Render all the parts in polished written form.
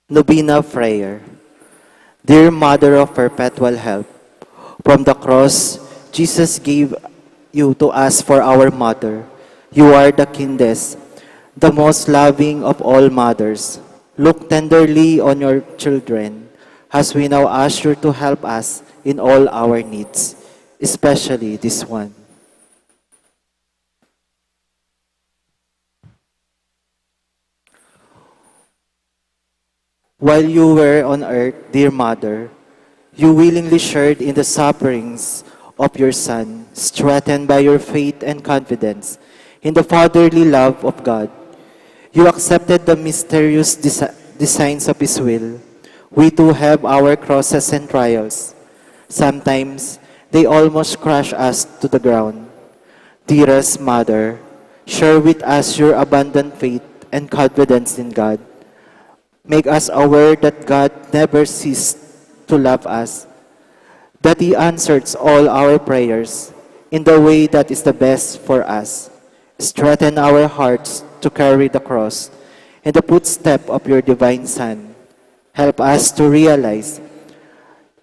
Novena Prayer. Dear Mother of Perpetual Help, from the cross, Jesus gave you to us for our mother. You are the kindest, the most loving of all mothers. Look tenderly on your children, as we now ask you to help us in all our needs, especially this one. While you were on earth, dear Mother, you willingly shared in the sufferings of your Son, strengthened by your faith and confidence in the fatherly love of God. You accepted the mysterious designs of His will. We too have our crosses and trials. Sometimes, they almost crush us to the ground. Dearest Mother, share with us your abundant faith and confidence in God. Make us aware that God never ceased to love us, that He answers all our prayers in the way that is the best for us. Strengthen our hearts to carry the cross in the footstep of your divine Son. Help us to realize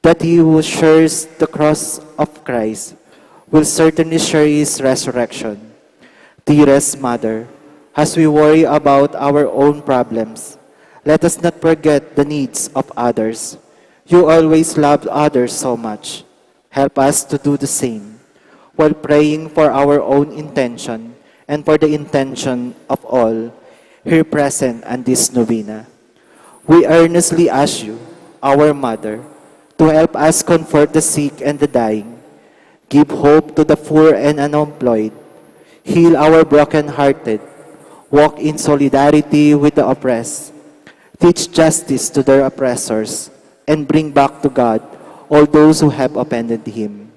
that He who shares the cross of Christ will certainly share His resurrection. Dearest Mother, as we worry about our own problems, let us not forget the needs of others. You always loved others so much. Help us to do the same, while praying for our own intention and for the intention of all here present at this novena. We earnestly ask you, our Mother, to help us comfort the sick and the dying, give hope to the poor and unemployed, heal our broken-hearted, walk in solidarity with the oppressed, teach justice to their oppressors, and bring back to God all those who have offended Him.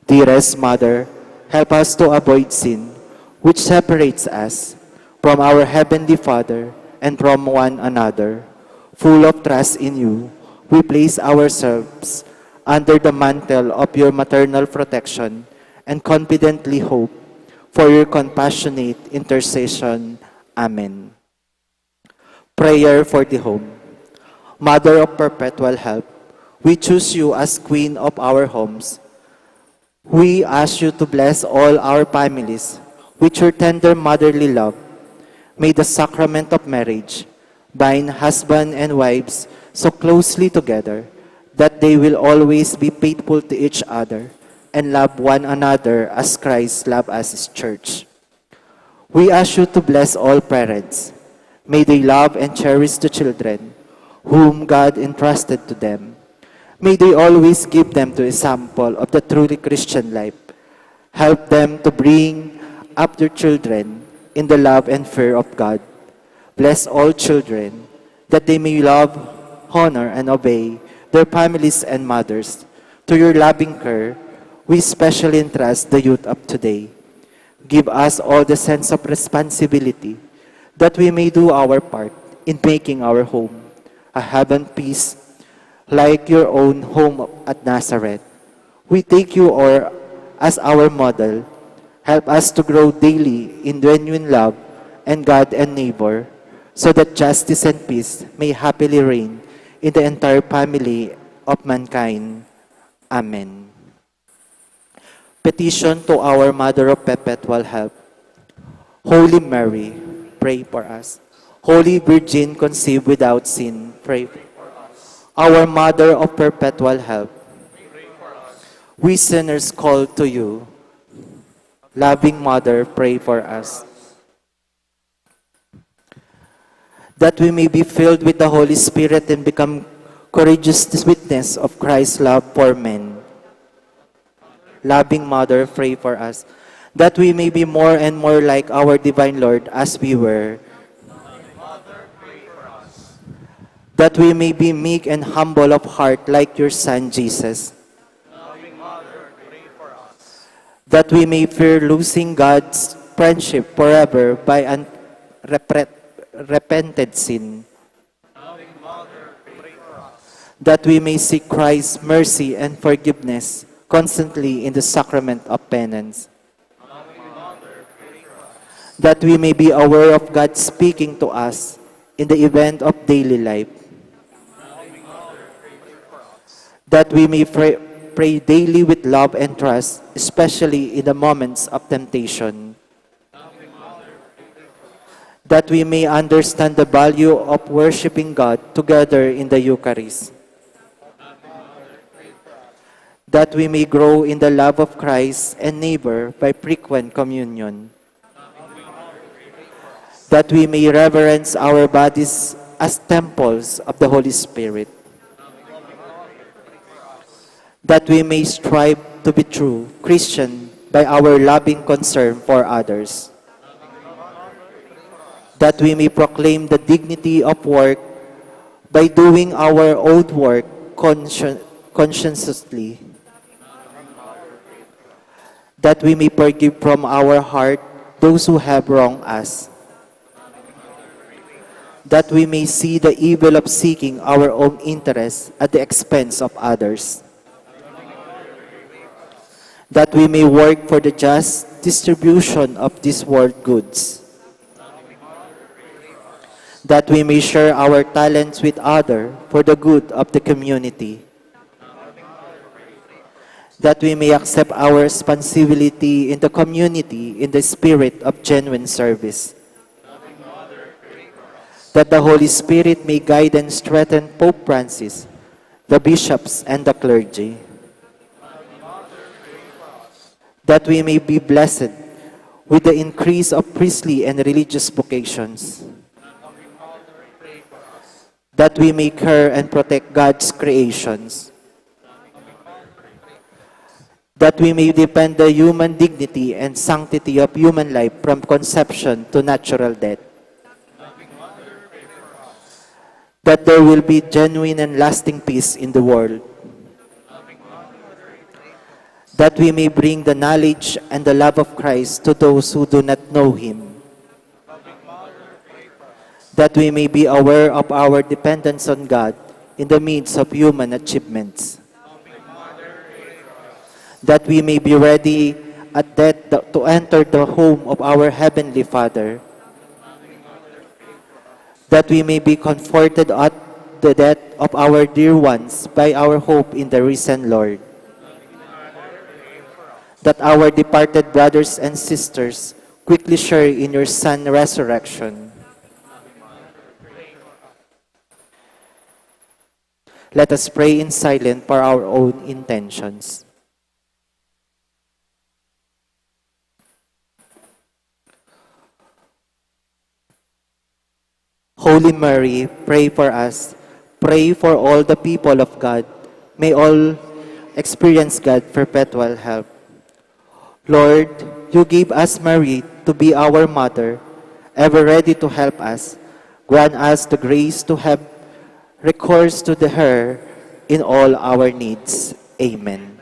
Dearest Mother, help us to avoid sin, which separates us from our Heavenly Father and from one another. Full of trust in you, we place ourselves under the mantle of your maternal protection and confidently hope for your compassionate intercession. Amen. Prayer for the home. Mother of Perpetual Help, we choose you as Queen of our homes. We ask you to bless all our families with your tender motherly love. May the sacrament of marriage bind husband and wives so closely together that they will always be faithful to each other and love one another as Christ loved us, His church. We ask you to bless all parents. May they love and cherish the children whom God entrusted to them. May they always give them the example of the truly Christian life. Help them to bring up their children in the love and fear of God. Bless all children that they may love, honor, and obey their families and mothers. To your loving care, we especially entrust the youth of today. Give us all the sense of responsibility that we may do our part in making our home a heaven peace like your own home at Nazareth. We take you as our model. Help us to grow daily in genuine love and God and neighbor, so that justice and peace may happily reign in the entire family of mankind. Amen. Petition to our Mother of Perpetual Help. Holy Mary, pray for us. Holy Virgin conceived without sin, pray for us. Our Mother of Perpetual Help, pray for us. We sinners call to you. Loving Mother, pray for us. That we may be filled with the Holy Spirit and become courageous witness of Christ's love for men. Loving Mother, pray for us. That we may be more and more like our Divine Lord as we were. That we may be meek and humble of heart like your Son, Jesus. Loving Mother, pray for us. That we may fear losing God's friendship forever by repented sin. Loving Mother, pray for us. That we may seek Christ's mercy and forgiveness constantly in the sacrament of penance. Loving Mother, pray for us. That we may be aware of God speaking to us in the event of daily life. that we may pray daily with love and trust, especially in the moments of temptation, that we may understand the value of worshiping God together in the Eucharist, that we may grow in the love of Christ and neighbor by frequent communion, that we may reverence our bodies as temples of the Holy Spirit, that we may strive to be true Christian by our loving concern for others, that we may proclaim the dignity of work by doing our own work conscientiously, that we may forgive from our heart those who have wronged us, that we may see the evil of seeking our own interests at the expense of others, that we may work for the just distribution of this world goods, that we may share our talents with others for the good of the community, that we may accept our responsibility in the community in the spirit of genuine service, that the Holy Spirit may guide and strengthen Pope Francis, the bishops, and the clergy, that we may be blessed with the increase of priestly and religious vocations, that we may care and protect God's creations, that we may defend the human dignity and sanctity of human life from conception to natural death, that there will be genuine and lasting peace in the world, that we may bring the knowledge and the love of Christ to those who do not know Him, that we may be aware of our dependence on God in the midst of human achievements, that we may be ready at death to enter the home of our Heavenly Father, that we may be comforted at the death of our dear ones by our hope in the risen Lord, that our departed brothers and sisters quickly share in your Son's resurrection. Let us pray in silence for our own intentions. Holy Mary, pray for us. Pray for all the people of God. May all experience God's perpetual help. Lord, you gave us Mary to be our mother, ever ready to help us. Grant us the grace to have recourse to her in all our needs. Amen.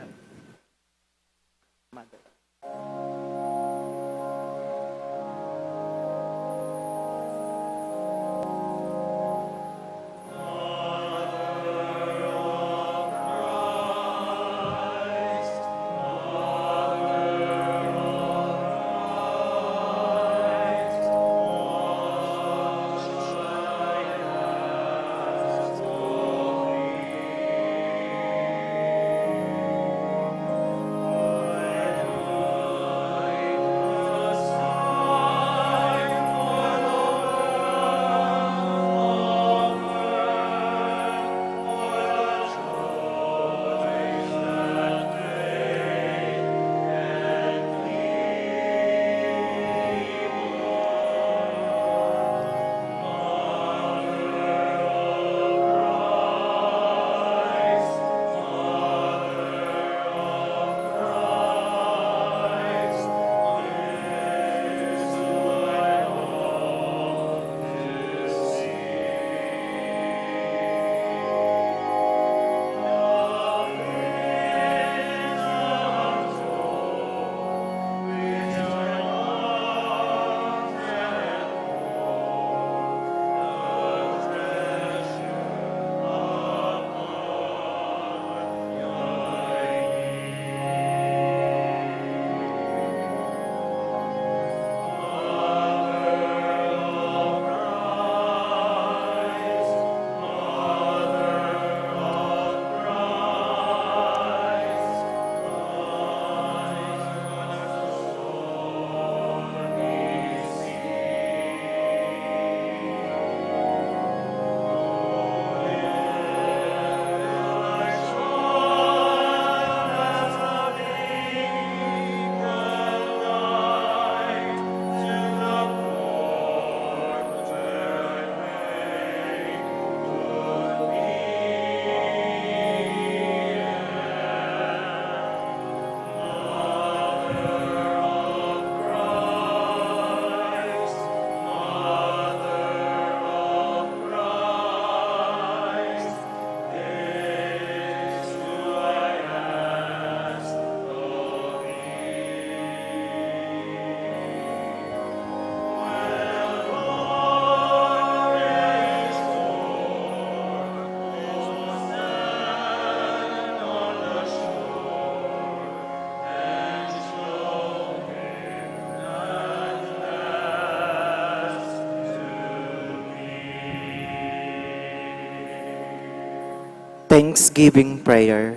Thanksgiving Prayer.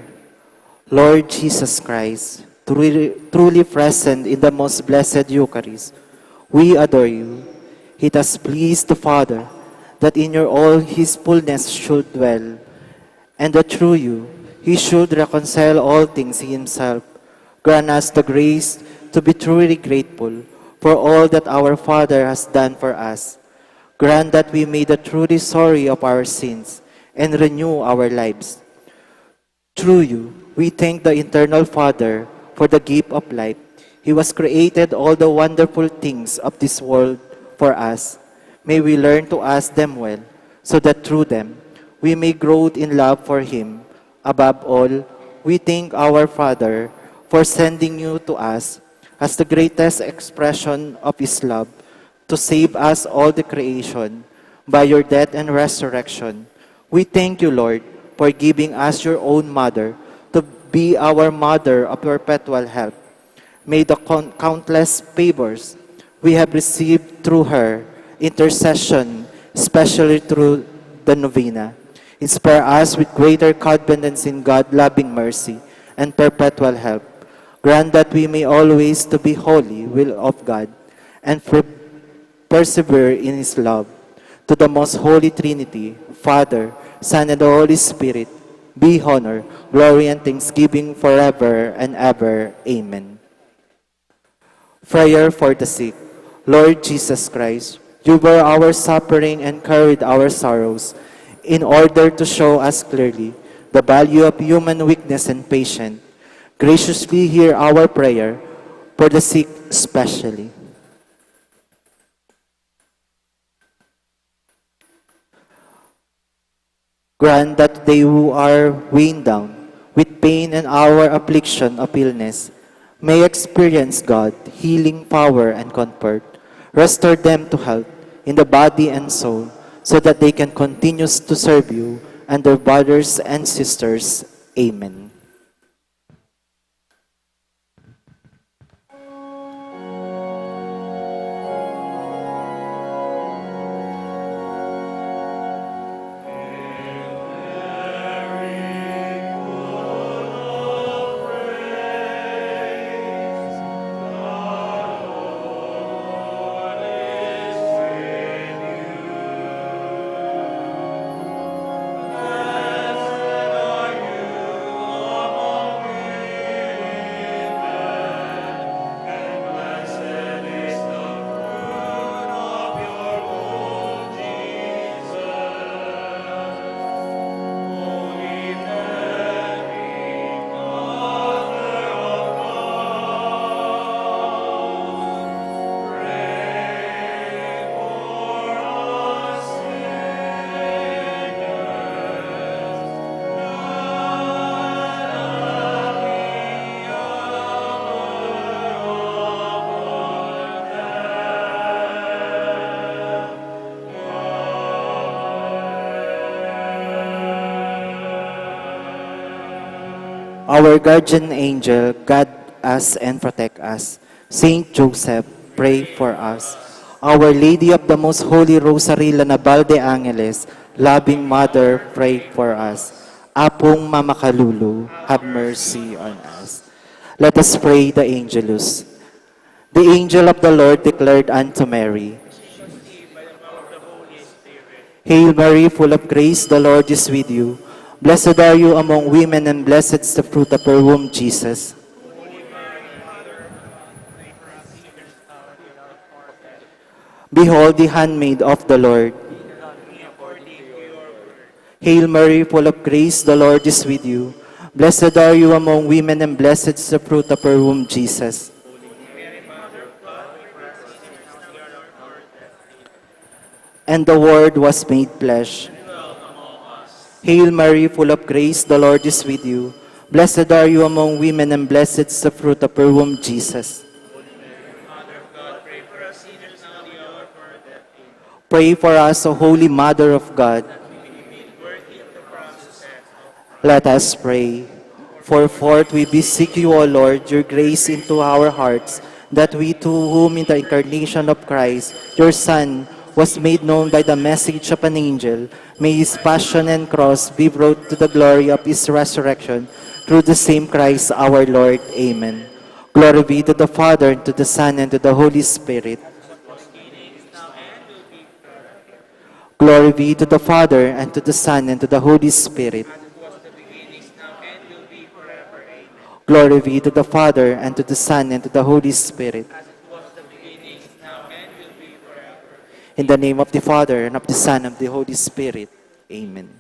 Lord Jesus Christ, truly present in the most blessed Eucharist, we adore you. It has pleased the Father that in your all his fullness should dwell, and that through you he should reconcile all things in himself. Grant us the grace to be truly grateful for all that our Father has done for us. Grant that we may be truly sorry of our sins and renew our lives. Through you, we thank the Eternal Father for the gift of life. He was created all the wonderful things of this world for us. May we learn to ask them well, so that through them, we may grow in love for Him. Above all, we thank our Father for sending you to us as the greatest expression of His love to save us all the creation by your death and resurrection. We thank you, Lord, for giving us your own mother to be our mother of perpetual help. May the countless favors we have received through her intercession, especially through the novena, inspire us with greater confidence in God's loving mercy and perpetual help. Grant that we may always to be holy will of God and persevere in His love. To the most holy Trinity, Father, Son, and the Holy Spirit, be honor, glory, and thanksgiving forever and ever. Amen. Prayer for the sick. Lord Jesus Christ, you bore our suffering and carried our sorrows in order to show us clearly the value of human weakness and patience. Graciously hear our prayer for the sick especially. Grant that they who are weighed down with pain and our affliction of illness may experience God, healing power and comfort. Restore them to health in the body and soul, so that they can continue to serve you and their brothers and sisters. Amen. Our guardian angel, guide us and protect us. Saint Joseph, pray for us. Our Lady of the Most Holy Rosary, Lanabal de Angeles, loving Mother, pray for us. Apong Mama Kalulu, have mercy on us. Let us pray the Angelus. The angel of the Lord declared unto Mary, Hail Mary, full of grace, the Lord is with you. Blessed are you among women, and blessed is the fruit of her womb, Jesus. Behold the handmaid of the Lord. Hail Mary, full of grace, the Lord is with you. Blessed are you among women, and blessed is the fruit of her womb, Jesus. And the Word was made flesh. Hail Mary, full of grace, the Lord is with you. Blessed are you among women, and blessed is the fruit of her womb, Jesus. Pray for us, O Holy Mother of God. Let us pray. For forth we beseech you, O Lord, your grace into our hearts, that we too, whom in the incarnation of Christ, your Son, was made known by the message of an angel, may his passion and cross be brought to the glory of his resurrection through the same Christ our Lord. Amen. Glory be to the Father, and to the Son, and to the Holy Spirit. Glory be to the Father, and to the Son, and to the Holy Spirit. Glory be to the Father, and to the Son, and to the Holy Spirit. In the name of the Father, and of the Son, and of the Holy Spirit. Amen.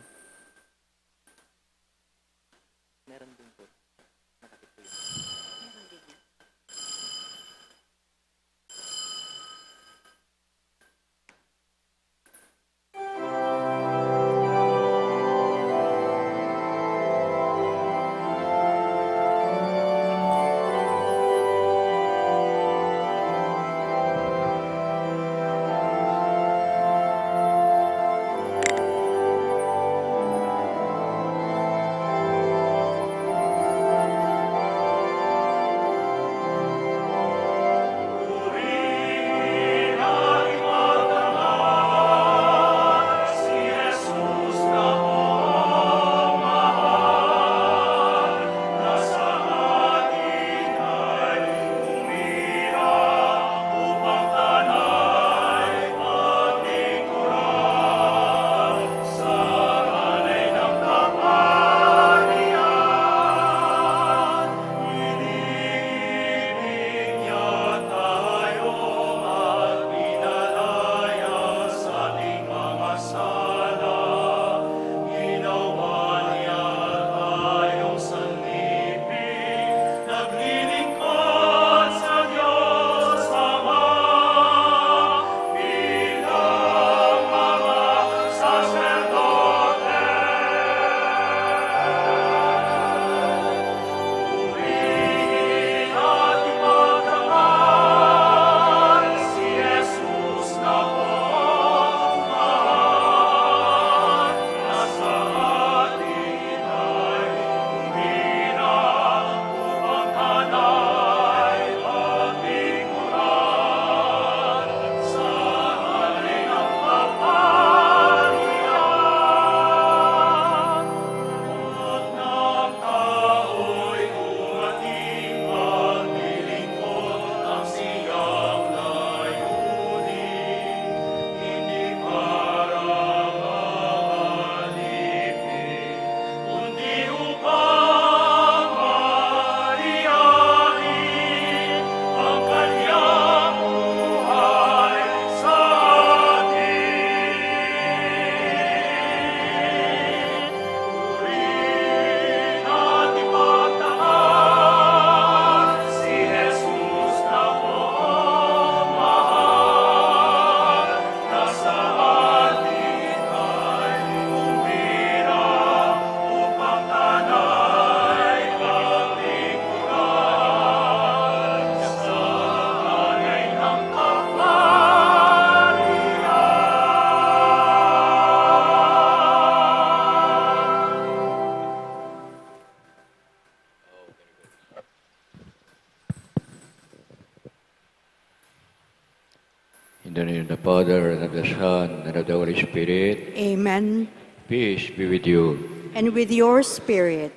In the name of the Father, and of the Son, and of the Holy Spirit. Amen. Peace be with you. And with your spirit.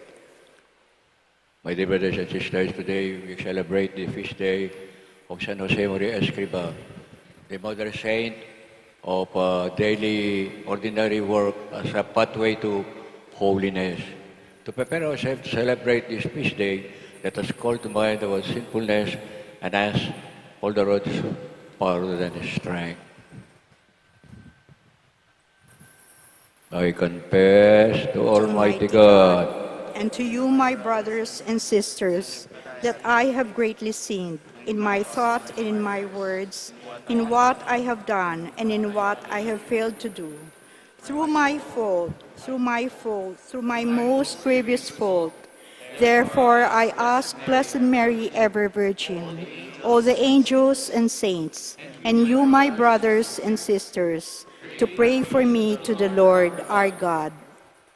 My dear brothers and sisters, today we celebrate the feast day of San Josemaria Escriva, the mother saint of daily ordinary work as a pathway to holiness. To prepare ourselves to celebrate this feast day, let us call to mind our sinfulness and ask for the Lord's power and strength. I confess to Almighty God and to you, my brothers and sisters, that I have greatly sinned in my thought and in my words, in what I have done and in what I have failed to do. Through my most grievous fault. Therefore, I ask Blessed Mary, ever Virgin, all the angels and saints, and you, my brothers and sisters, to pray for me to the Lord our God.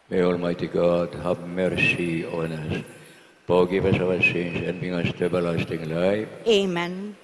May Almighty God have mercy on us, forgive us our sins, and bring us to everlasting life. Amen.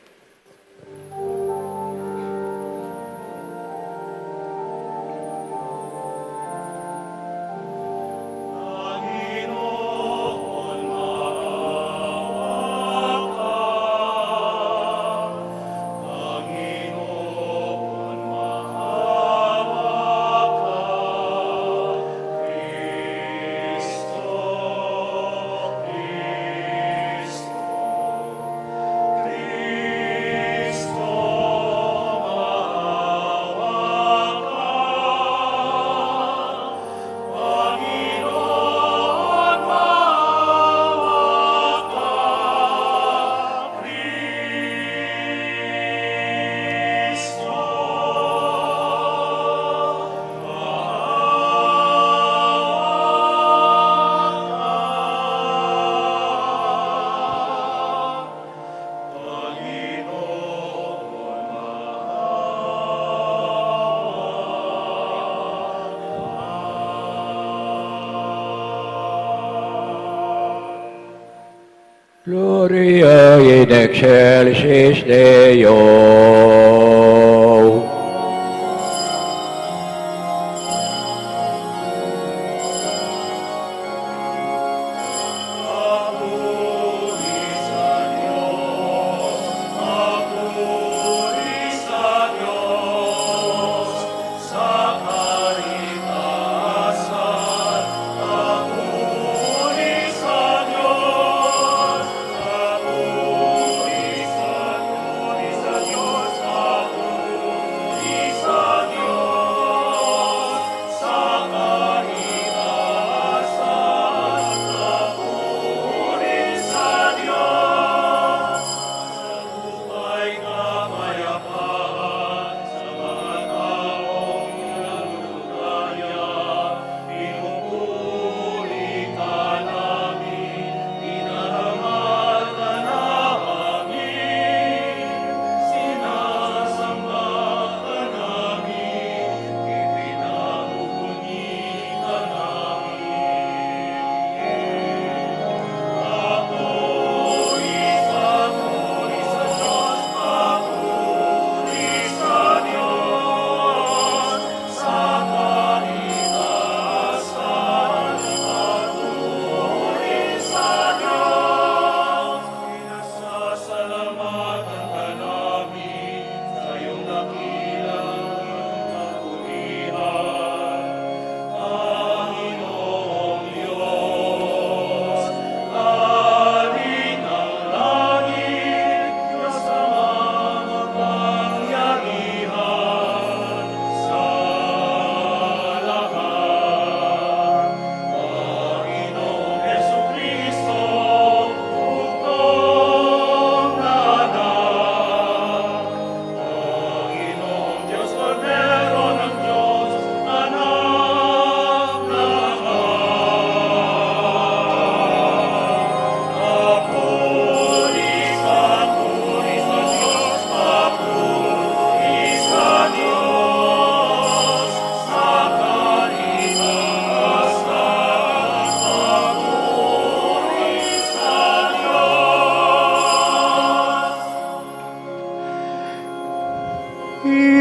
Gloria in excelsis Deo.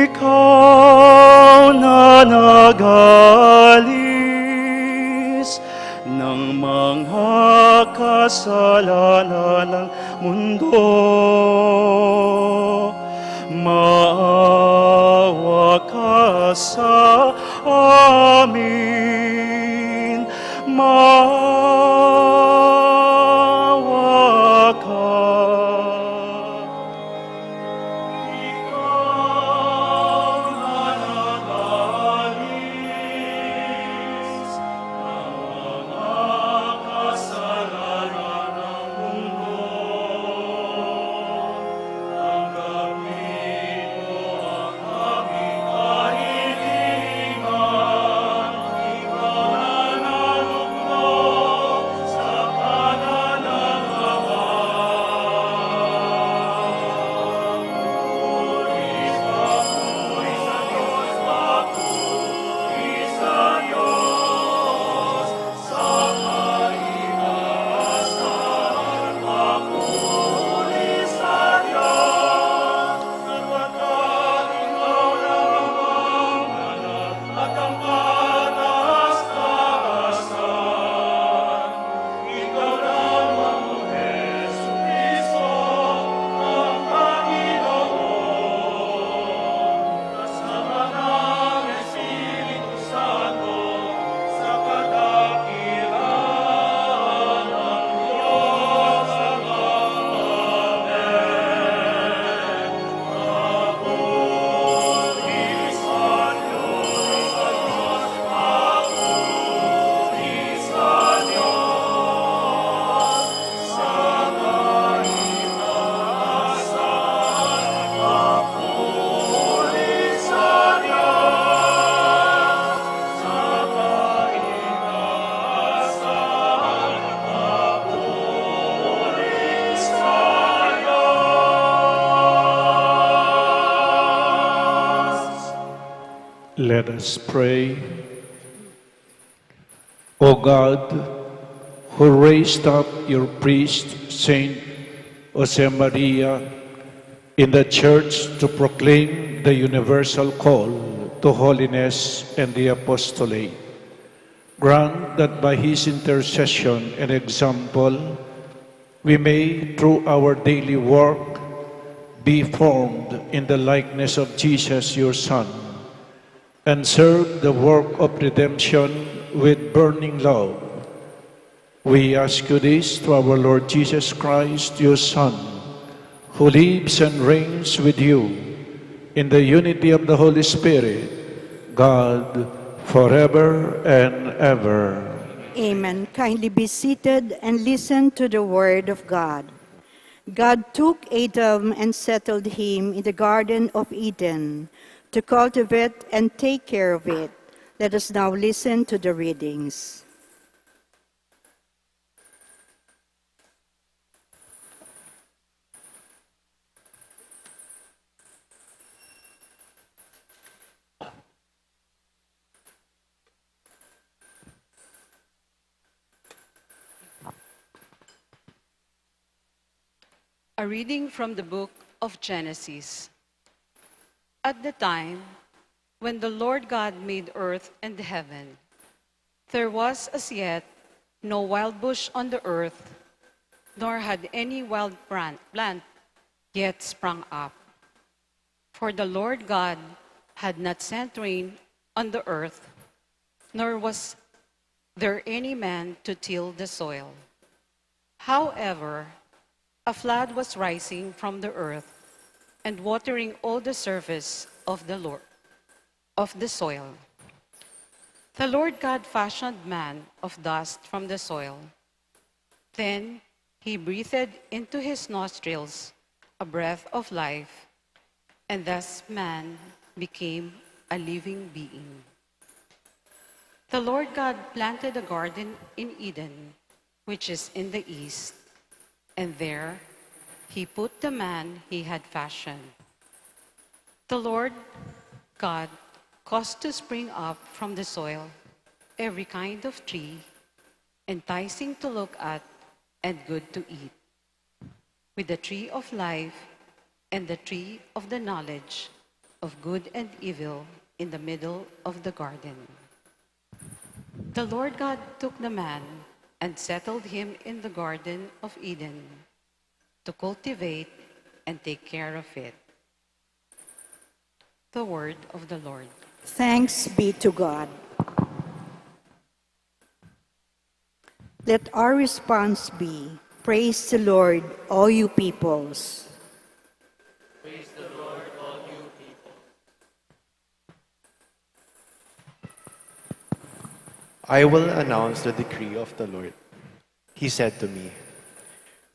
Ikaw na nagalis ng mga kasalanan ng mundo, maawa ka sa amin, maawa ka. Let us pray. O God, who raised up your priest, Saint Josemaria, in the Church to proclaim the universal call to holiness and the apostolate. Grant that by his intercession and example, we may, through our daily work, be formed in the likeness of Jesus, your Son, and serve the work of redemption with burning love. We ask you this through our Lord Jesus Christ, your Son, who lives and reigns with you in the unity of the Holy Spirit, God, forever and ever. Amen. Kindly be seated and listen to the word of God. God took Adam and settled him in the Garden of Eden to cultivate and take care of it. Let us now listen to the readings. A reading from the book of Genesis. At the time when the Lord God made earth and heaven, there was as yet no wild bush on the earth, nor had any wild plant yet sprung up. For the Lord God had not sent rain on the earth, nor was there any man to till the soil. However, a flood was rising from the earth and watering all the surface of the soil. The Lord God fashioned man of dust from the soil. Then he breathed into his nostrils a breath of life, and thus man became a living being. The Lord God planted a garden in Eden, which is in the east, and there he put the man he had fashioned. The Lord God caused to spring up from the soil every kind of tree, enticing to look at and good to eat, with the tree of life and the tree of the knowledge of good and evil in the middle of the garden. The Lord God took the man and settled him in the Garden of Eden to cultivate and take care of it. The word of the Lord. Thanks be to God. Let our response be, praise the Lord, all you peoples. Praise the Lord, all you people. I will announce the decree of the Lord. He said to me,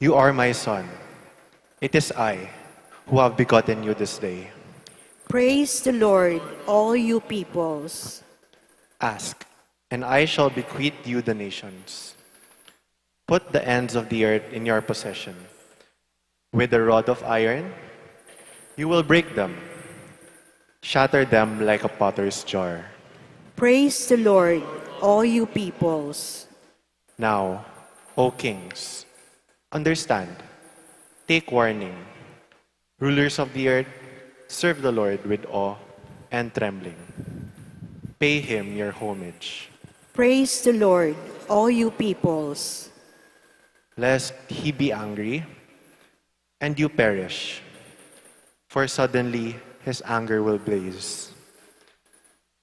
"You are my son. It is I who have begotten you this day." Praise the Lord, all you peoples. Ask, and I shall bequeath you the nations. Put the ends of the earth in your possession. With a rod of iron, you will break them, shatter them like a potter's jar. Praise the Lord, all you peoples. Now, O kings, understand, take warning. Rulers of the earth, serve the Lord with awe and trembling. Pay him your homage, Praise the Lord, all you peoples. lest he be angry and you perish. For suddenly his anger will blaze.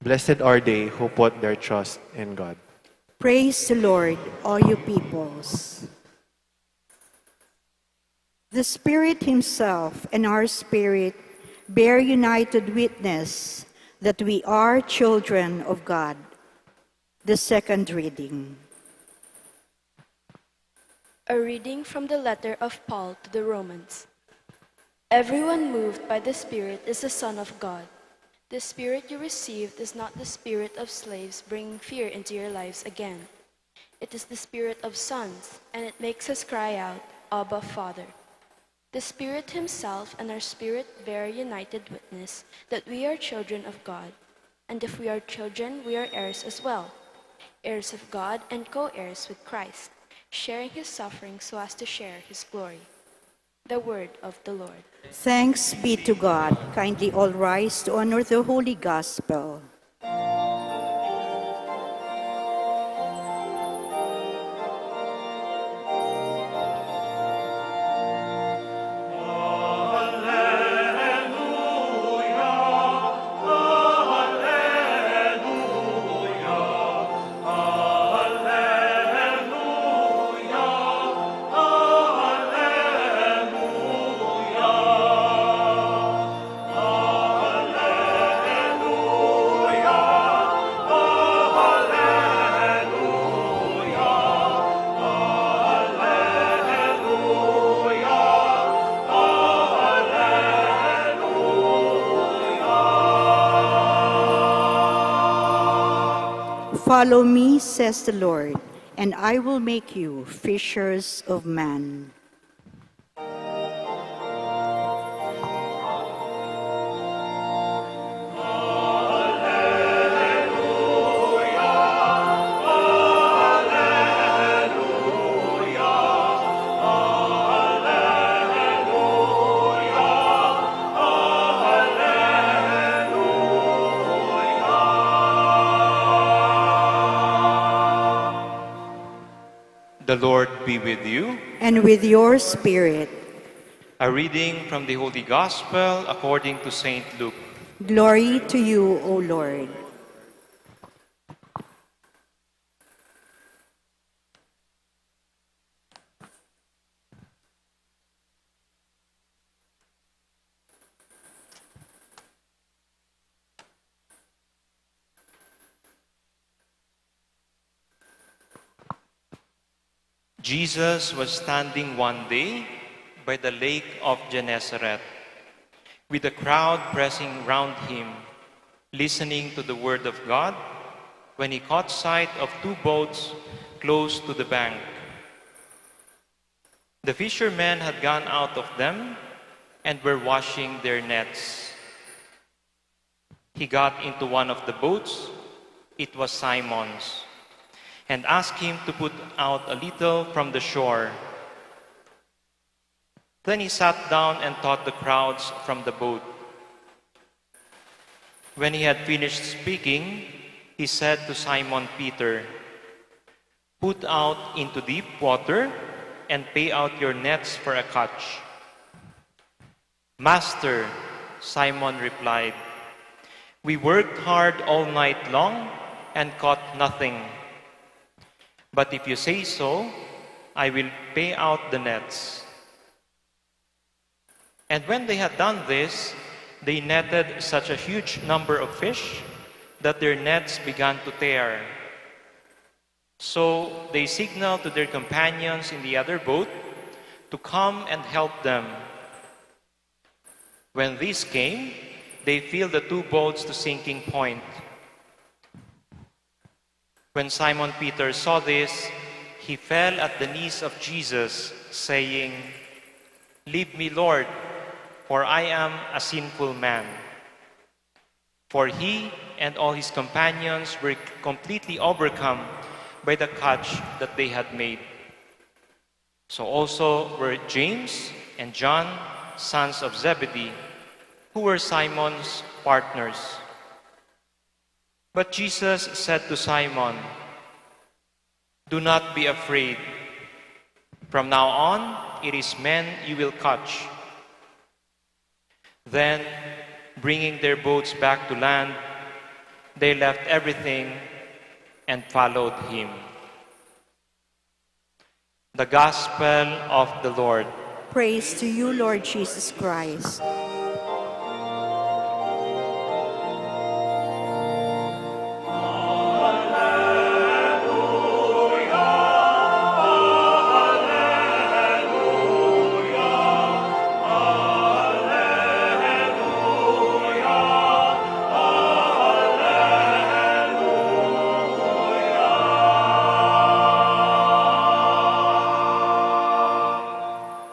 Blessed are they who put their trust in God. Praise the Lord, all you peoples. The Spirit himself and our spirit bear united witness that we are children of God. The second reading. A reading from the letter of Paul to the Romans. Everyone moved by the Spirit is a son of God. The Spirit you received is not the spirit of slaves bringing fear into your lives again. It is the Spirit of sons, and it makes us cry out, Abba, Father. The Spirit himself and our spirit bear united witness that we are children of God. And if we are children, we are heirs as well, heirs of God and co-heirs with Christ, sharing his suffering so as to share his glory. The word of the Lord. Thanks be to God. Kindly all rise to honor the Holy Gospel. Follow me, says the Lord, and I will make you fishers of men. The Lord be with you. And with your spirit. A reading from the Holy Gospel according to St. Luke. Glory to you, O Lord. Jesus was standing one day by the lake of Gennesaret, with the crowd pressing round him, listening to the word of God, when he caught sight of two boats close to the bank. The fishermen had gone out of them and were washing their nets. He got into one of the boats, it was Simon's, and asked him to put out a little from the shore. Then he sat down and taught the crowds from the boat. When he had finished speaking, he said to Simon Peter, "Put out into deep water and pay out your nets for a catch." "Master," Simon replied, "we worked hard all night long and caught nothing. But if you say so, I will pay out the nets." And when they had done this, they netted such a huge number of fish that their nets began to tear. So they signaled to their companions in the other boat to come and help them. When these came, they filled the two boats to sinking point. When Simon Peter saw this, he fell at the knees of Jesus, saying, "Leave me, Lord, for I am a sinful man." For he and all his companions were completely overcome by the catch that they had made. So also were James and John, sons of Zebedee, who were Simon's partners. But Jesus said to Simon, "Do not be afraid. From now on, it is men you will catch." Then, bringing their boats back to land, they left everything and followed him. The Gospel of the Lord. Praise to you, Lord Jesus Christ.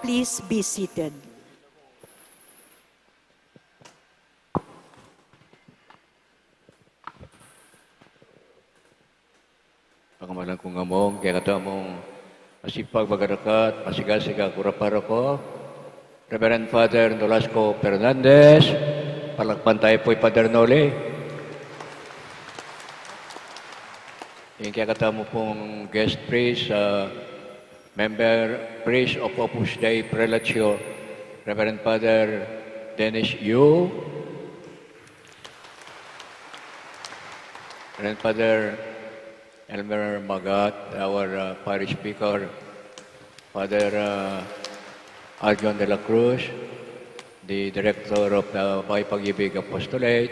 Please be seated. Pangamalan kong among, kaya kata mong masipag magarakat, masigasig kuraparo ko, Reverend Father NOLASCO FERNANDEZ, palakpan tayo po'y Father Noli. Yung kaya katamo pong guest priest, member priest of Opus Dei Prelatio, Reverend Father Dennis Yu, Reverend Father Elmer Magat, our parish speaker, Father Arjon de la Cruz, the director of the Bahay Pag-ibig Apostolate,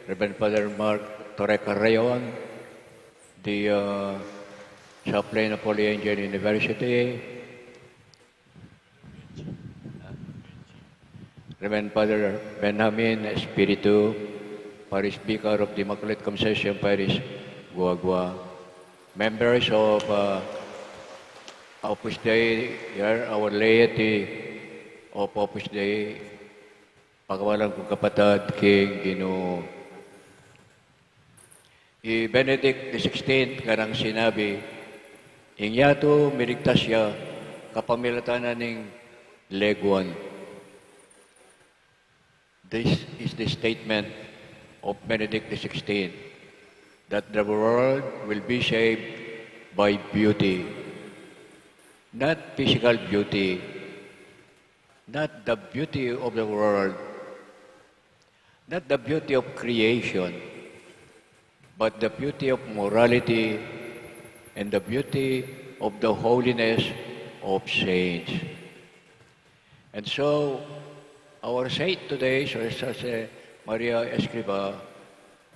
Reverend Father Mark Torre Carreon, the chaplain of Holy Angel University, Reverend Father Benjamin Espiritu, Parish Speaker of the Immaculate Conception Parish, Guagua, members of Opus Dei, here, our laity of Opus Dei, pagawalan kong kapatid, King Ginoo. Benedict XVI karang sinabi, ingyato mirigtas siya kapamilatanan ng leguan. This is the statement of Benedict XVI, that the world will be shaped by beauty, not physical beauty, not the beauty of the world, not the beauty of creation, but the beauty of morality and the beauty of the holiness of saints. And so, our saint today, Josemaria Escriva,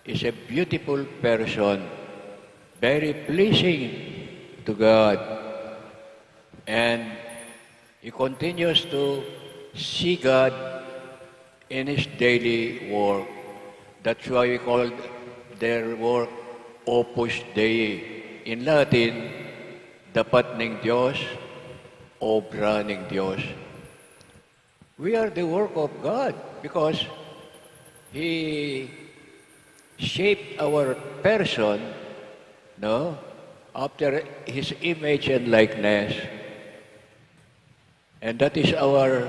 is a beautiful person, very pleasing to God, and he continues to see God in his daily work. That's why we call their work Opus Dei. In Latin, dapat ng Diyos, obra ng Diyos. We are the work of God because He shaped our person, no, after His image and likeness. And that is our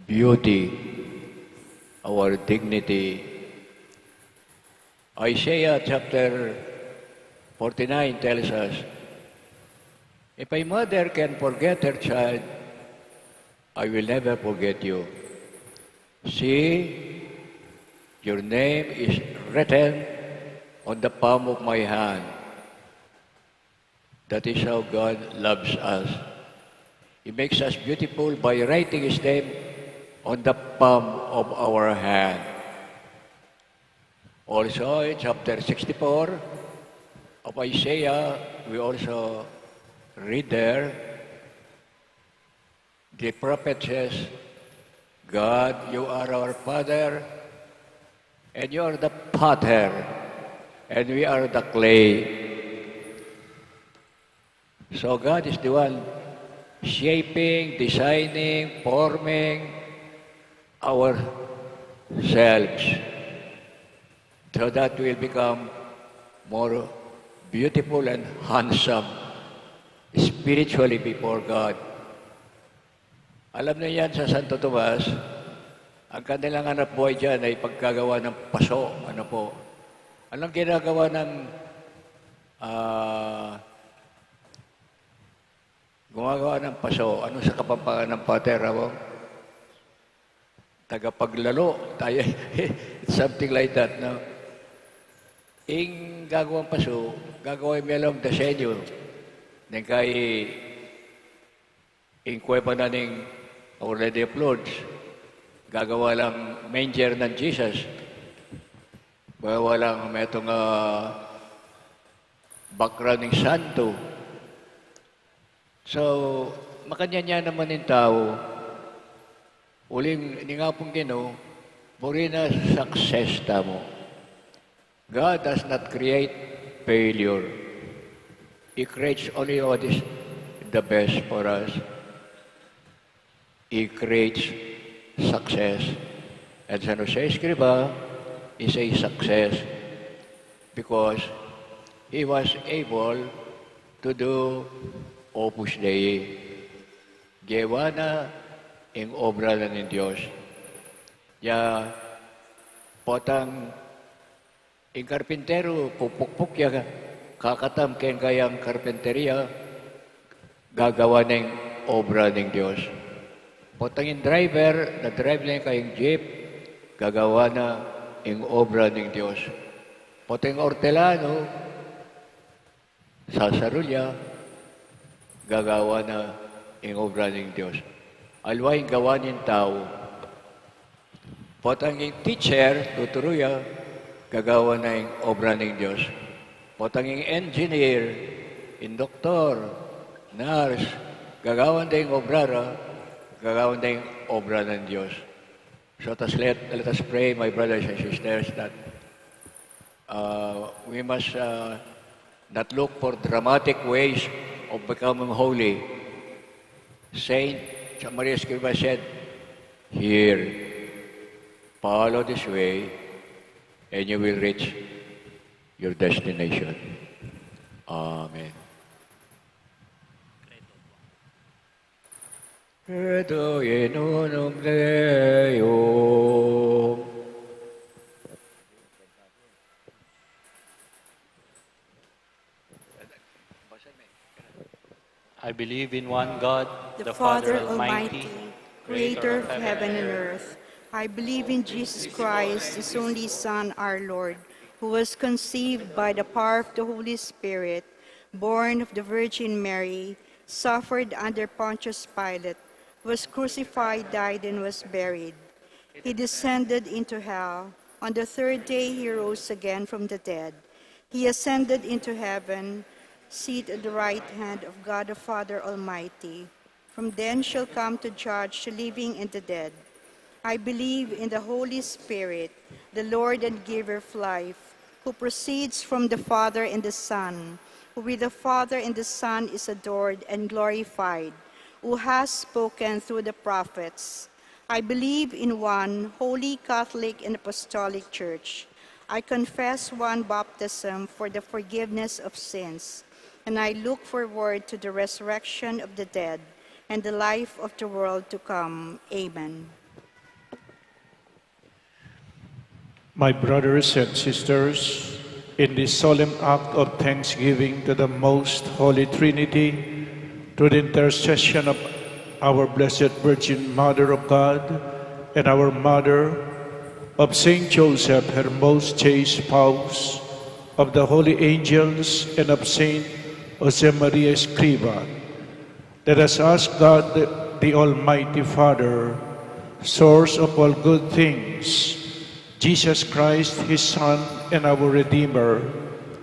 beauty, our dignity. Isaiah chapter 49 tells us, if a mother can forget her child, I will never forget you. See, your name is written on the palm of my hand. That is how God loves us. He makes us beautiful by writing His name on the palm of our hand. Also, in chapter 64 of Isaiah, we also read there, the prophet says, God, you are our Father, and you are the potter, and we are the clay. So God is the one shaping, designing, forming ourselves so that we'll become more beautiful and handsome spiritually before God. Alam na yan sa Santo Tomas, ang kanilang anak buhay dyan ay pagkagawa ng paso. Ano po? Anong ginagawa ng gumagawa ng paso? Ano sa Kapampangan ng Pater? Tagapaglalo. Tayo, something like that, no? Ing gagawang paso, gagawin melong desenyo ng kay ing kuweba na ng Our Lady of Lourdes. Gagawa lang manger ng Jesus. Gagawa lang may itong background ng santo. So, makanya naman ng tao, uling, hindi nga pong Ginoo, buri na success tamo. God does not create failure. He creates only what is the best for us. He creates success. And San Jose Escriva is a success because he was able to do Opus Dei, gawa na ang obra na ng Diyos. Ya, potang ang karpintero, pupukpuk ya, kakatam kayang karpinteriya, gagawa ng obra ng Diyos. Potang yung driver, na-drive na kayong jeep, gagawa na ang obra ng Diyos. Potang ortelano, sasarulya, gagawa na ang obra ng Diyos. Alwa yung gawa ng tao. Potang yung teacher, tuturuya, gagawa na yung obra ng Diyos. Potang yung engineer, yung doktor, nurse, gagawa na yung gagawa na yung obra ng Diyos. So let us pray, my brothers and sisters, that we must not look for dramatic ways of becoming holy. Saint Josemaria Escriva said, "Here, follow this way, and you will reach your destination." Amen. Credo in unum Deum. I believe in one God, the Father Almighty, creator of heaven and earth. I believe in Jesus Christ, his only Son, our Lord, who was conceived by the power of the Holy Spirit, born of the Virgin Mary, suffered under Pontius Pilate, was crucified, died, and was buried. He descended into hell. On the third day he rose again from the dead. He ascended into heaven, seated at the right hand of God the Father Almighty. From then shall come to judge the living and the dead. I believe in the Holy Spirit, the Lord and giver of life, who proceeds from the Father and the Son, who with the Father and the Son is adored and glorified, who has spoken through the prophets. I believe in one holy Catholic and Apostolic Church. I confess one baptism for the forgiveness of sins, and I look forward to the resurrection of the dead and the life of the world to come. Amen. My brothers and sisters, in this solemn act of thanksgiving to the Most Holy Trinity, through the intercession of our Blessed Virgin Mother of God and our Mother of Saint Joseph, her most chaste spouse, of the holy angels, and of Saint Josemaria Escriva, let us ask God, the Almighty Father, source of all good things, Jesus Christ, his Son and our Redeemer,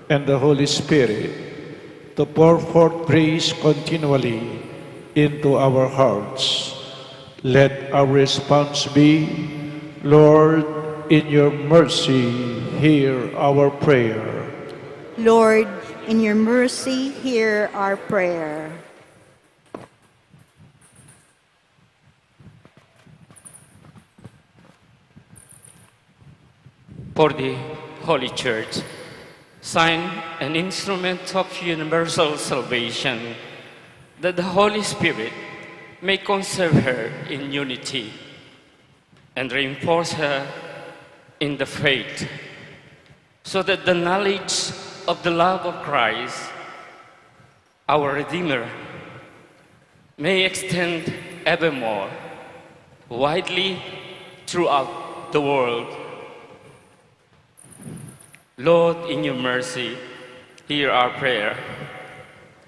and the Holy Spirit, to pour forth grace continually into our hearts. Let our response be, Lord, in your mercy, hear our prayer. Lord, in your mercy, hear our prayer. For the Holy Church, sign an instrument of universal salvation, that the Holy Spirit may conserve her in unity and reinforce her in the faith, so that the knowledge of the love of Christ, our Redeemer, may extend evermore, widely throughout the world. Lord, in your mercy, hear our prayer.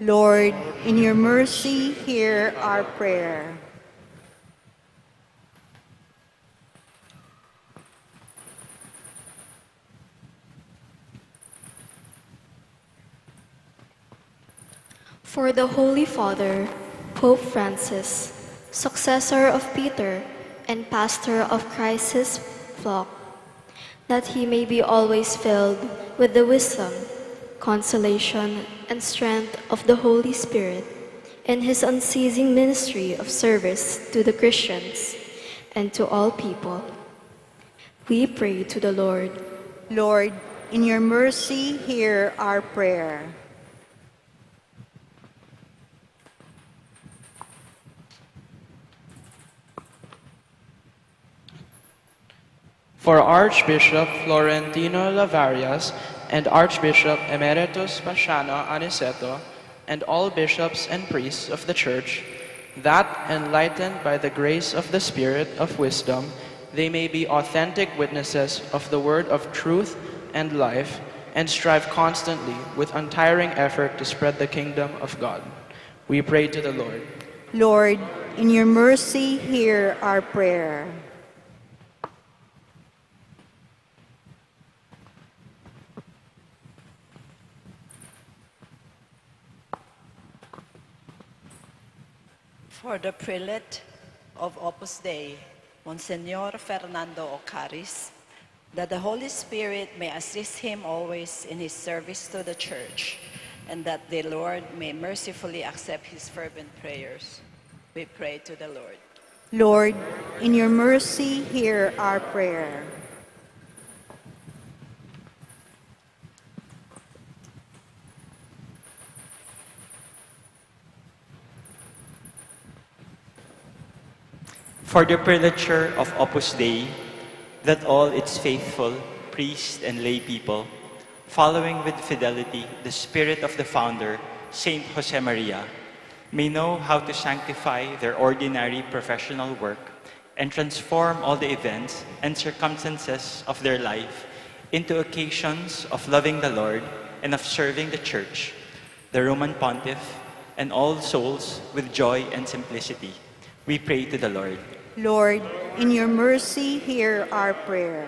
Lord, in your mercy, hear our prayer. For the Holy Father, Pope Francis, successor of Peter and pastor of Christ's flock, that he may be always filled with the wisdom, consolation, and strength of the Holy Spirit in his unceasing ministry of service to the Christians and to all people. We pray to the Lord. Lord, in your mercy, hear our prayer. For Archbishop Florentino Lavarias and Archbishop Emeritus Paciano Aniceto, and all bishops and priests of the Church, that, enlightened by the grace of the Spirit of wisdom, they may be authentic witnesses of the word of truth and life, and strive constantly with untiring effort to spread the kingdom of God. We pray to the Lord. Lord, in your mercy, hear our prayer. For the prelate of Opus Dei, Monsignor Fernando Ocaris, that the Holy Spirit may assist him always in his service to the Church, and that the Lord may mercifully accept his fervent prayers. We pray to the Lord. Lord, in your mercy, hear our prayer. For the prelature of Opus Dei, that all its faithful, priests and lay people, following with fidelity the spirit of the founder, Saint Josemaria, may know how to sanctify their ordinary professional work and transform all the events and circumstances of their life into occasions of loving the Lord and of serving the Church, the Roman Pontiff, and all souls with joy and simplicity. We pray to the Lord. Lord, in your mercy, hear our prayer.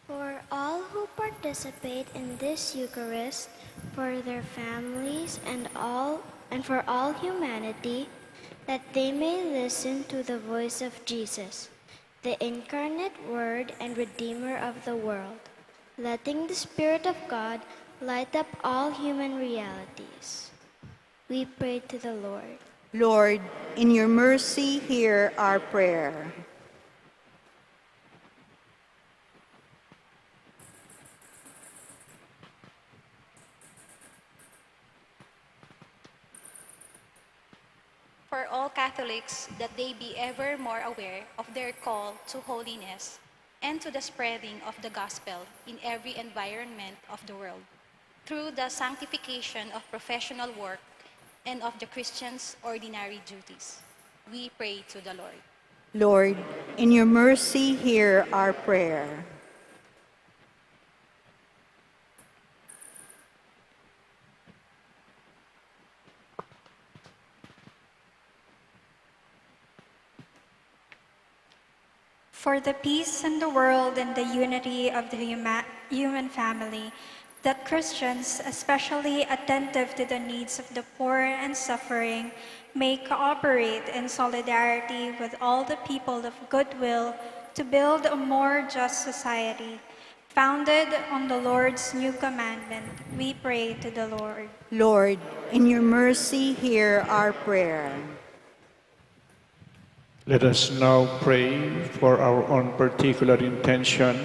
For all who participate in this Eucharist, for their families and for all humanity, that they may listen to the voice of Jesus, the incarnate Word and Redeemer of the world, letting the Spirit of God light up all human realities. We pray to the Lord. Lord, in your mercy, hear our prayer. For all Catholics, that they be ever more aware of their call to holiness and to the spreading of the gospel in every environment of the world, through the sanctification of professional work and of the Christian's ordinary duties. We pray to the Lord. Lord, in your mercy, hear our prayer. For the peace in the world and the unity of the human family, that Christians, especially attentive to the needs of the poor and suffering, may cooperate in solidarity with all the people of goodwill to build a more just society. Founded on the Lord's new commandment, we pray to the Lord. Lord, in your mercy, hear our prayer. Let us now pray for our own particular intention.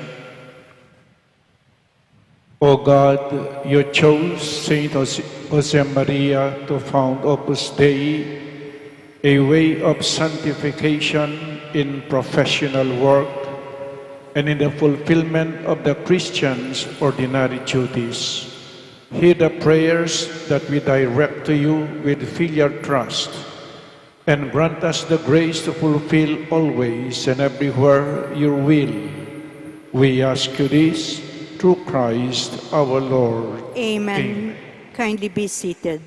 O God, you chose Saint Josemaria to found Opus Dei, a way of sanctification in professional work and in the fulfillment of the Christian's ordinary duties. Hear the prayers that we direct to you with filial trust, and grant us the grace to fulfill always and everywhere your will. We ask you this through Christ our Lord. Amen. Kindly be seated.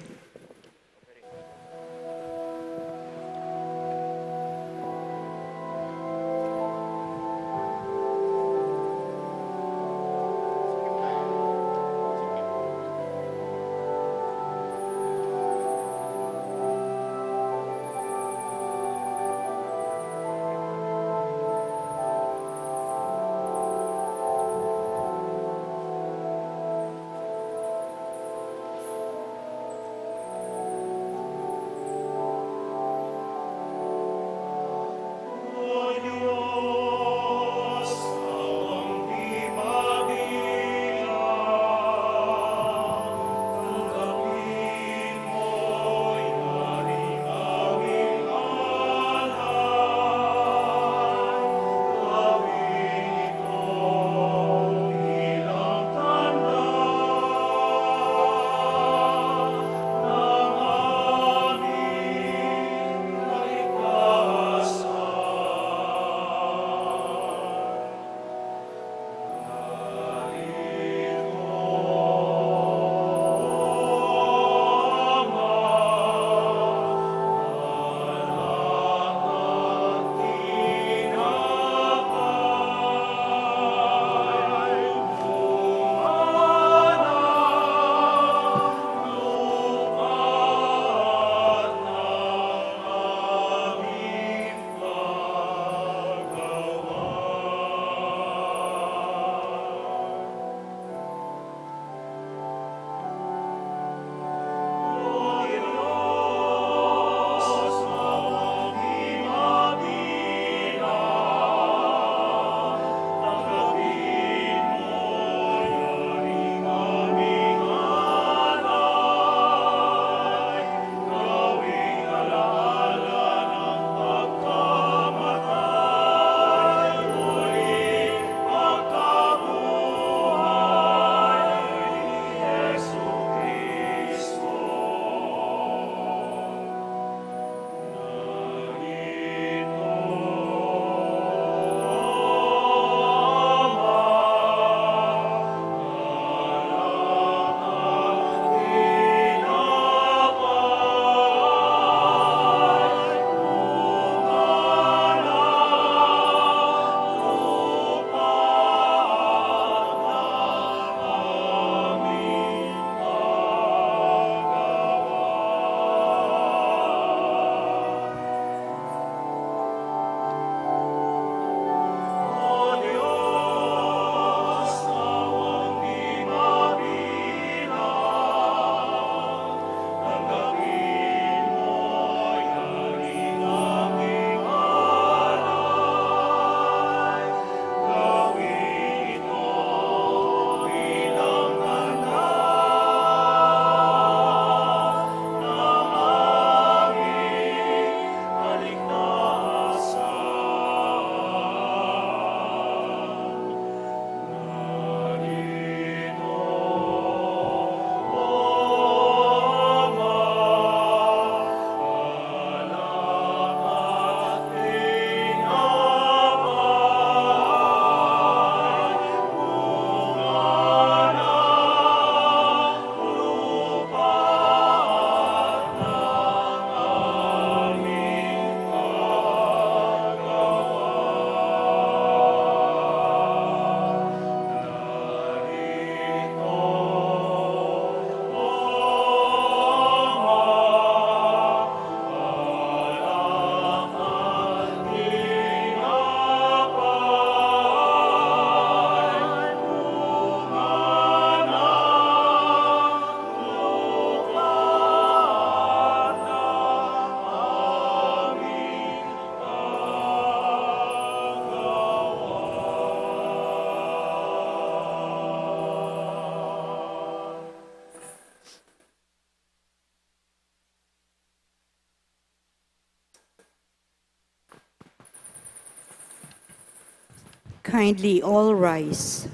Kindly all rise.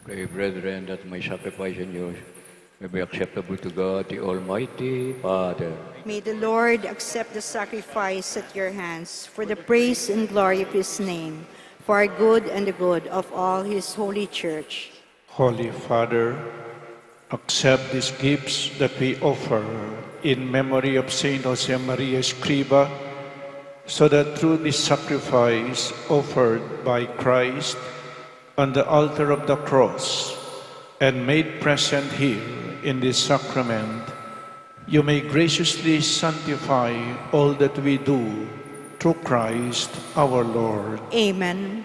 Pray, brethren, that my sacrifice and yours may be acceptable to God, the Almighty Father. May the Lord accept the sacrifice at your hands for the praise and glory of his name, for our good and the good of all his holy church. Holy Father, accept these gifts that we offer in memory of Saint Josemaria Escriva, so that through this sacrifice offered by Christ on the altar of the cross and made present here in this sacrament, you may graciously sanctify all that we do through Christ our Lord. Amen.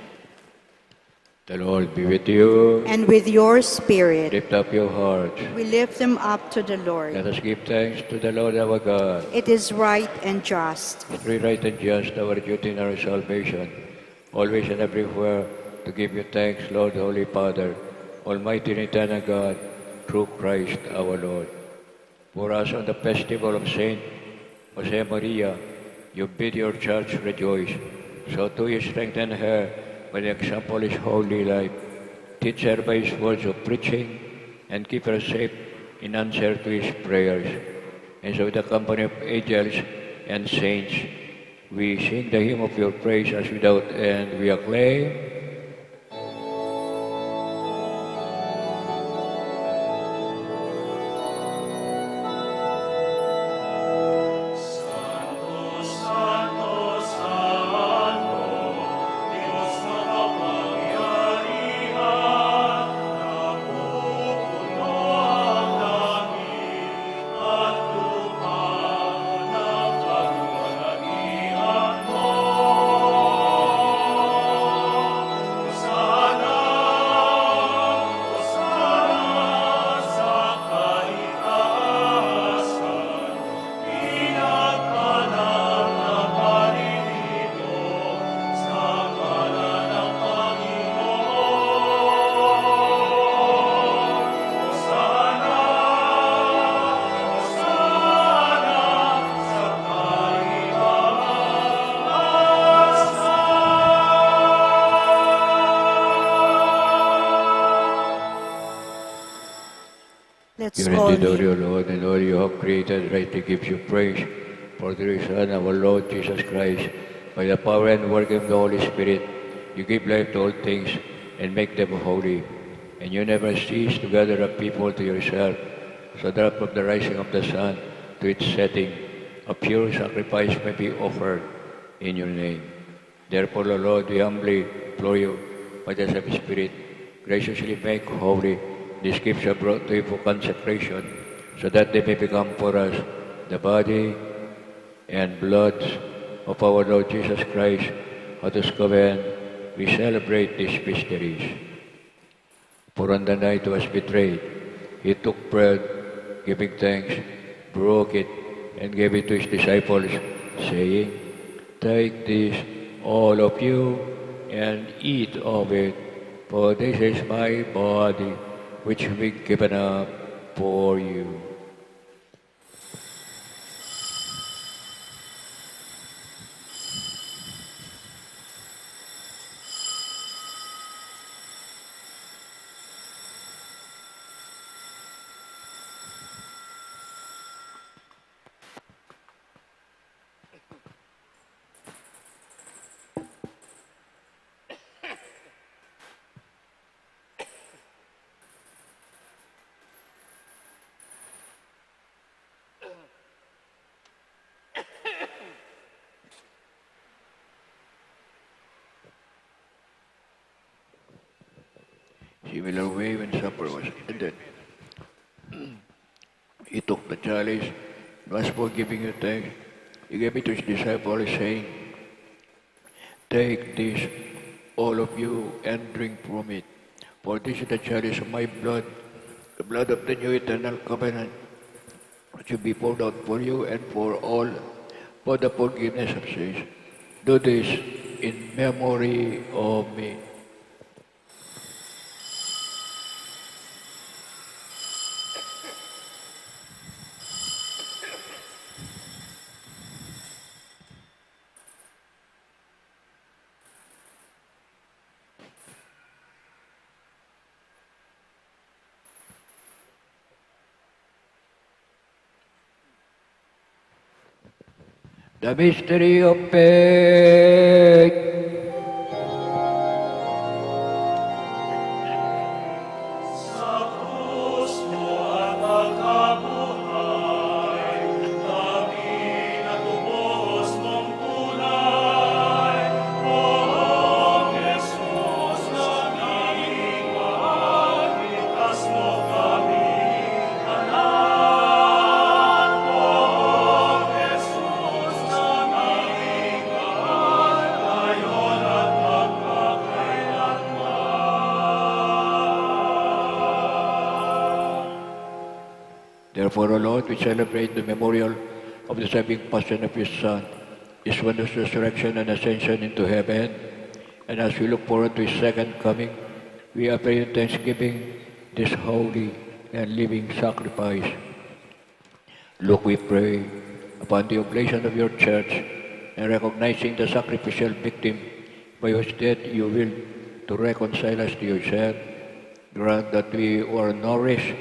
The Lord be with you. And with your spirit. Lift up your hearts. We lift them up to the Lord. Let us give thanks to the Lord our God. It is right and just. It's right and just, our duty and our salvation, always and everywhere, to give you thanks, Lord, Holy Father, Almighty and eternal God, through Christ our Lord. For us on the festival of Saint Josemaria, you bid your church rejoice. So too you strengthen her by the example of his holy life. Teach her by his words of preaching, and keep her safe in answer to his prayers. And so with the company of angels and saints, we sing the hymn of your praise as without end. We acclaim. Let's You all indeed, O kneel. your Lord, and all you have created rightly gives you praise for the Son, our Lord Jesus Christ. By the power and work of the Holy Spirit, you give life to all things and make them holy. And you never cease to gather a people to yourself, so that from the rising of the sun to its setting, a pure sacrifice may be offered in your name. Therefore, O Lord, we humbly implore you, by the same Spirit, graciously make holy these gifts are brought to you for consecration, so that they may become for us the body and blood of our Lord Jesus Christ, at whose command we celebrate these mysteries. For on the night he was betrayed, he took bread, giving thanks, broke it, and gave it to his disciples, saying, "Take this, all of you, and eat of it, for this is my body, which will be given up for you." Similar way, when supper was ended, he took the chalice, and was for giving you thanks. He gave it to his disciples, saying, "Take this, all of you, and drink from it. For this is the chalice of my blood, the blood of the new eternal covenant, which will be poured out for you and for all, for the forgiveness of sins. Do this in memory of me." The mystery of faith. Therefore, O Lord, we celebrate the memorial of the saving passion of your Son, his wondrous resurrection and ascension into heaven. And as we look forward to his second coming, we offer you thanksgiving, this holy and living sacrifice. Look, we pray, upon the oblation of your church, and recognizing the sacrificial victim by whose death you will to reconcile us to yourself, grant that we are nourished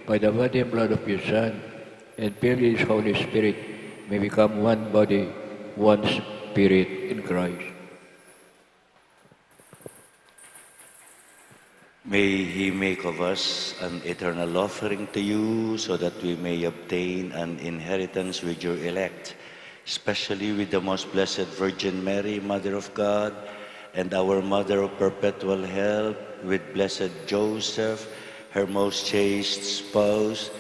by the body and blood of your Son, and filled with his Holy Spirit, may become one body, one spirit in Christ. May He make of us an eternal offering to you, so that we may obtain an inheritance with your elect, especially with the most blessed Virgin Mary, Mother of God, and our Mother of Perpetual Help, with blessed Joseph, her most chaste spouse,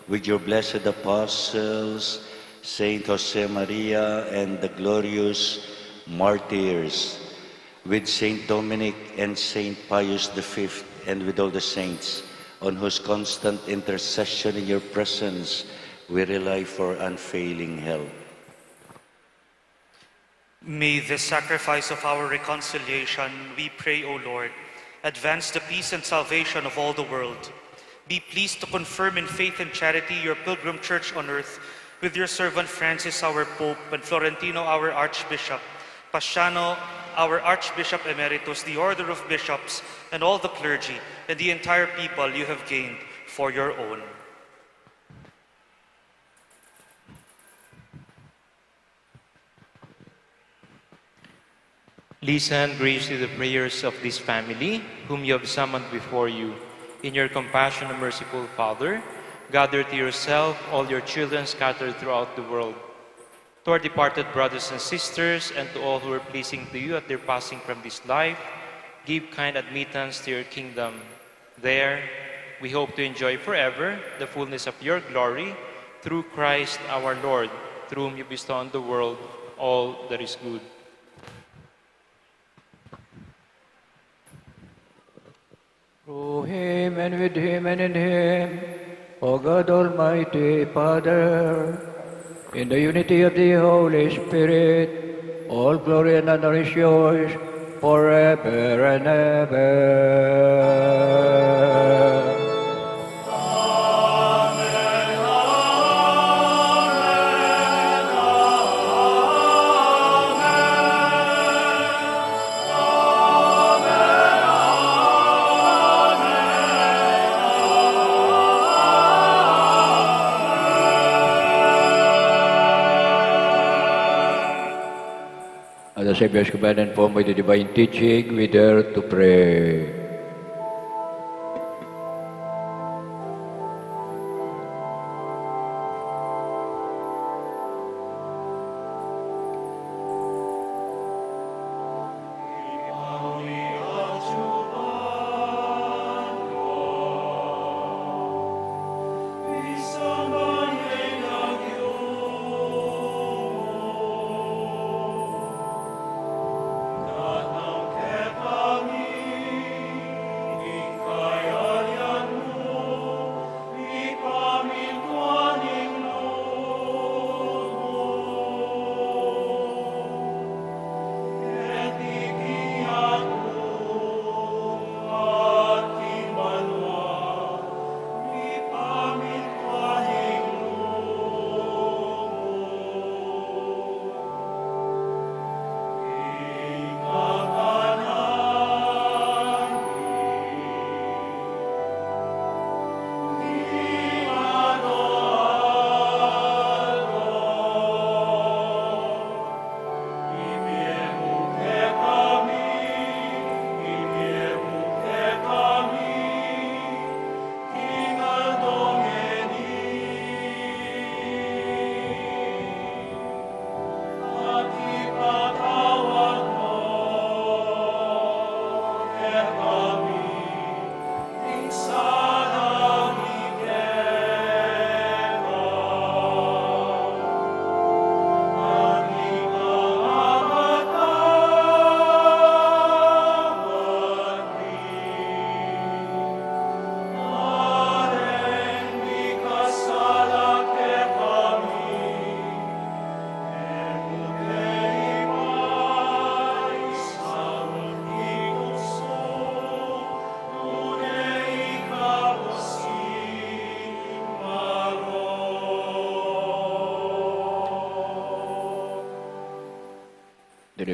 with your blessed apostles, Saint Josemaria and the glorious martyrs, with Saint Dominic and Saint Pius V, and with all the saints, on whose constant intercession in your presence we rely for unfailing help. May the sacrifice of our reconciliation, we pray, O Lord, advance the peace and salvation of all the world. Be pleased to confirm in faith and charity your pilgrim church on earth, with your servant Francis, our Pope, and Florentino, our Archbishop, Paciano, our Archbishop Emeritus, the order of bishops, and all the clergy, and the entire people you have gained for your own. Listen, grace, to the prayers of this family, whom you have summoned before you. In your compassion, O merciful Father, gather to yourself all your children scattered throughout the world. To our departed brothers and sisters, and to all who are pleasing to you at their passing from this life, give kind admittance to your kingdom. There, we hope to enjoy forever the fullness of your glory, through Christ our Lord, through whom you bestow on the world all that is good. Through him, and with him, and in him, O God Almighty, Father, in the unity of the Holy Spirit, all glory and honor is yours forever and ever. As the Savior's command and formed by the divine teaching, we dare to pray.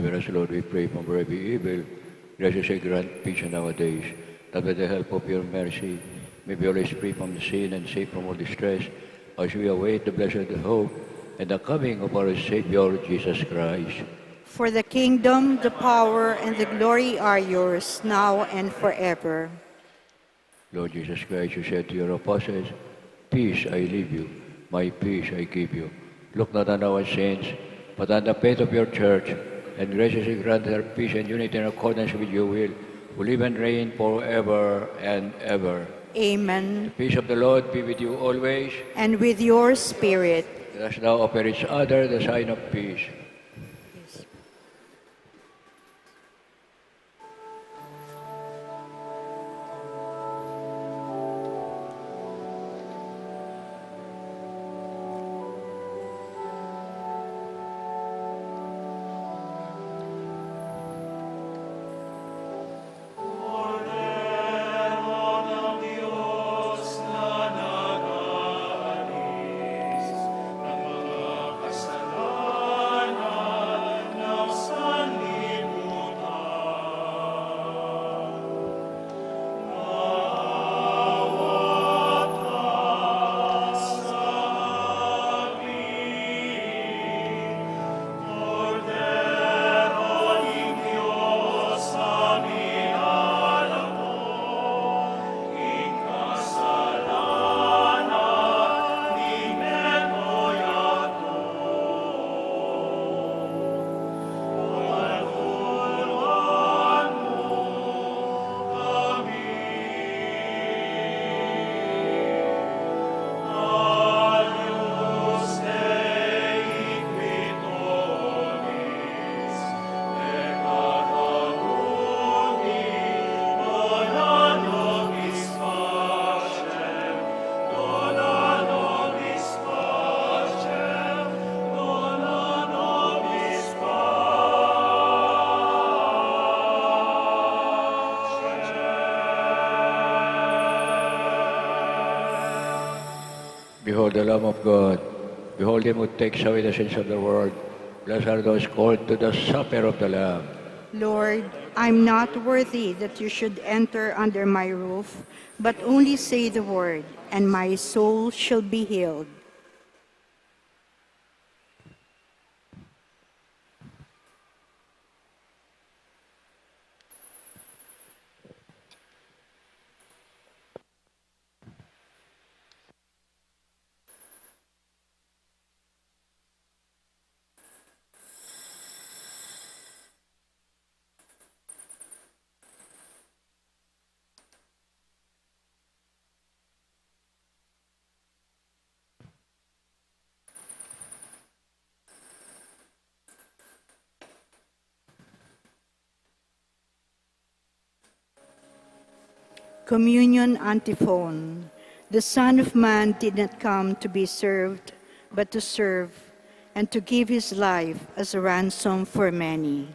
deliver us, Lord, we pray, from every evil. Graciously grant peace nowadays, that with the help of your mercy, may be always free from sin and safe from all distress, as we await the blessed hope and the coming of our Savior, Jesus Christ. For the kingdom, the power, and the glory are yours, now and forever. Lord Jesus Christ, you said to your apostles, peace I leave you, my peace I give you. Look not on our sins, but on the faith of your church, and graciously grant her peace and unity in accordance with your will, who live and reign forever and ever. Amen. The peace of the Lord be with you always. And with your spirit. Let us now offer each other the sign of peace. Behold the Lamb of God. Behold him who takes away the sins of the world. Blessed are those called to the supper of the Lamb. Lord, I'm not worthy that you should enter under my roof, but only say the word, and my soul shall be healed. Communion antiphon. The Son of Man did not come to be served, but to serve, and to give his life as a ransom for many.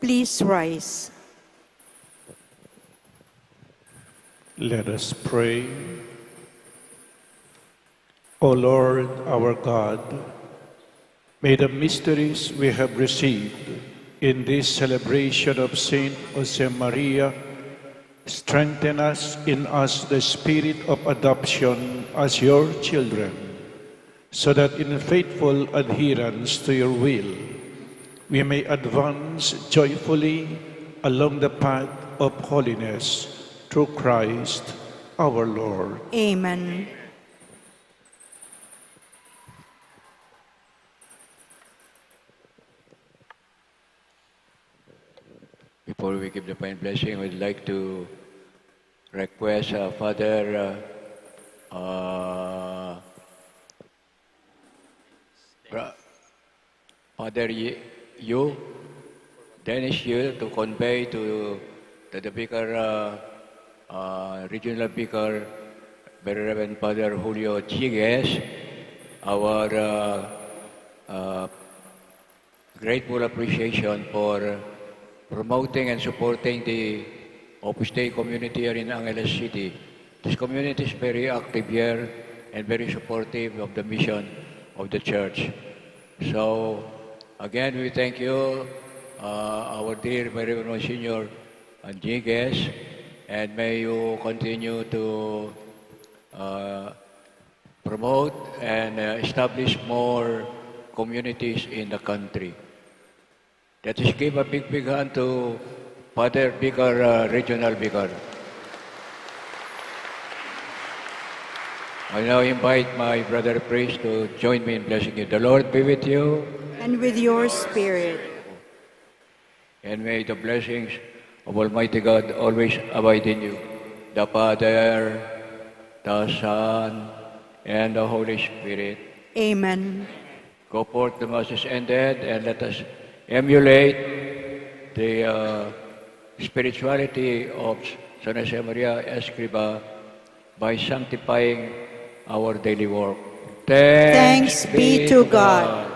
Please rise. Let us pray. O Lord, our God, may the mysteries we have received in this celebration of Saint Josemaria strengthen in us the spirit of adoption as your children, so that in faithful adherence to your will, we may advance joyfully along the path of holiness through Christ our Lord. Amen. Before we give the final blessing, we'd like to request Father Dennis Yu, to convey to the Vicar, Regional Vicar, Very Reverend Father Julio Chigues, our grateful appreciation for promoting and supporting the Opus Dei community here in Angeles City. This community is very active here and very supportive of the mission of the church. So, again, we thank you, our dear very Reverend Monsignor Chigues, and may you continue to promote and establish more communities in the country. Let us give a big hand to Father Vicar, Regional Vicar. I now invite my brother priest to join me in blessing you. The Lord be with you. And with your spirit. And may the blessings of Almighty God always abide in you. The Father, the Son, and the Holy Spirit. Amen. Go forth, the Mass is ended, and let us emulate the spirituality of San Josemaria Escriva by sanctifying our daily work. Thanks be to God.